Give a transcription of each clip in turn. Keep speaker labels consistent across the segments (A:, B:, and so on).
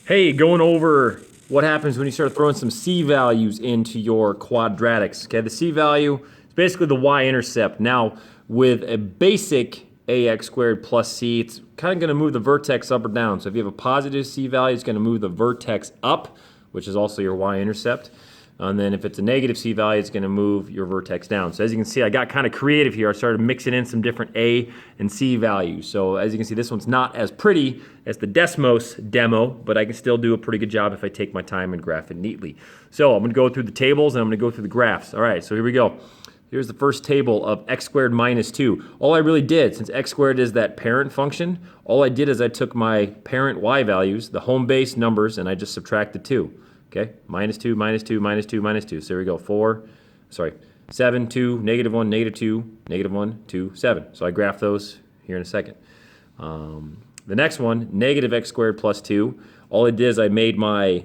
A: Hey, going over what happens when you start throwing some C values into your quadratics. Okay, the C value is basically the y-intercept. Now, with a basic ax squared plus c, it's kind of going to move the vertex up or down. So if you have a positive C value, it's going to move the vertex up, which is also your y-intercept. And then if it's a negative C value, it's going to move your vertex down. So as you can see, I got kind of creative here. I started mixing in some different A and C values. So as you can see, this one's not as pretty as the Desmos demo, but I can still do a pretty good job if I take my time and graph it neatly. So I'm going to go through the tables and I'm going to go through the graphs. All right, so here we go. Here's the first table of x squared minus 2. All I really did, since x squared is that parent function, all I did is I took my parent y values, the home base numbers, and I just subtracted 2. Okay, minus 2, minus 2, minus 2, minus 2. So here we go, 7, 2, negative 1, negative 2, negative 1, 2, 7. So I graph those here in a second. The next one, negative x squared plus 2. All I did is I made my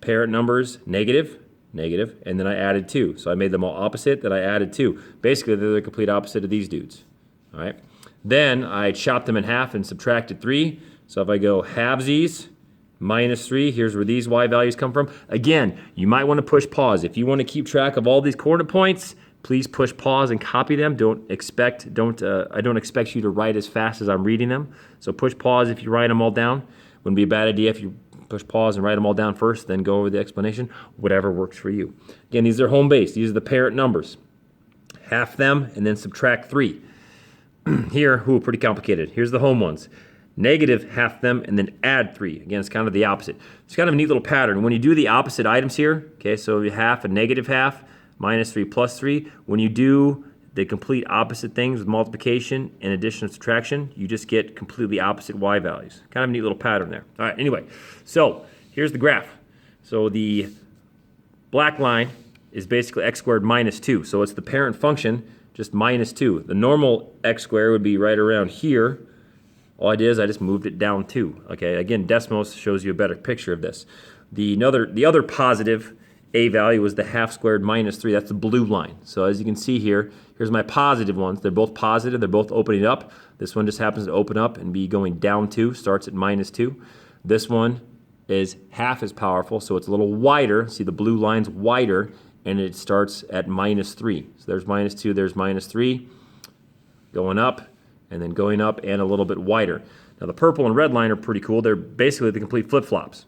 A: parent numbers negative, negative, and then I added 2. So I made them all opposite, then I added 2. Basically, they're the complete opposite of these dudes. All right. Then I chopped them in half and subtracted 3. So if I go halvesies, minus 3, here's where these y values come from. Again, you might want to push pause. If you want to keep track of all these coordinate points, please push pause and copy them. I don't expect you to write as fast as I'm reading them. So push pause if you write them all down. Wouldn't be a bad idea if you push pause and write them all down first, then go over the explanation. Whatever works for you. Again, these are home base. These are the parent numbers. Half them and then subtract 3. Here, pretty complicated. Here's the home ones. Negative half them and then add 3. Again, it's kind of the opposite. It's kind of a neat little pattern. When you do the opposite items here, okay, so you half and negative half, minus 3 plus 3, when you do the complete opposite things with multiplication and addition and subtraction, you just get completely opposite y values. Kind of a neat little pattern there. All right, anyway, so here's the graph. So the black line is basically x squared minus 2. So it's the parent function, just minus 2. The normal x squared would be right around here. All I did is I just moved it down 2. Okay, again, Desmos shows you a better picture of this. The other positive A value was the half squared minus 3. That's the blue line. So as you can see here, here's my positive ones. They're both positive. They're both opening up. This one just happens to open up and be going down 2, starts at minus 2. This one is half as powerful, so it's a little wider. See, the blue line's wider, and it starts at minus 3. So there's minus 2, there's minus 3, going up, and then going up and a little bit wider. Now the purple and red line are pretty cool. They're basically the complete flip-flops.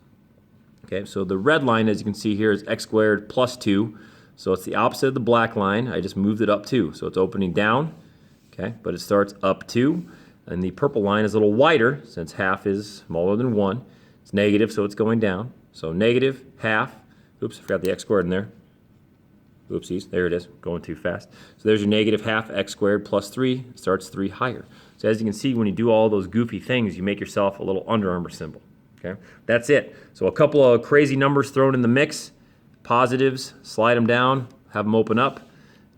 A: Okay, so the red line, as you can see here, is x squared plus 2. So it's the opposite of the black line. I just moved it up 2. So it's opening down, okay, but it starts up 2. And the purple line is a little wider since half is smaller than 1. It's negative, so it's going down. So negative, half, oops, I forgot the x squared in there. Oopsies, there it is, going too fast. So there's your negative half x squared plus 3, starts 3 higher. So as you can see, when you do all those goofy things, you make yourself a little Under Armour symbol. Okay, that's it. So a couple of crazy numbers thrown in the mix. Positives, slide them down, have them open up.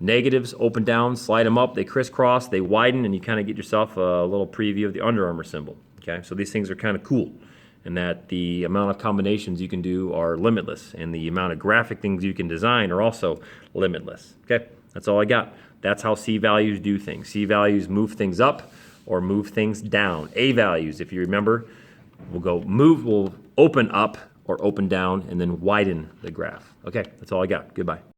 A: Negatives, open down, slide them up. They crisscross, they widen, and you kind of get yourself a little preview of the Under Armour symbol. Okay, so these things are kind of cool, and that the amount of combinations you can do are limitless, and the amount of graphic things you can design are also limitless. Okay, that's all I got. That's how C values do things. C values move things up or move things down. A values, if you remember, will open up or open down and then widen the graph. Okay, that's all I got. Goodbye.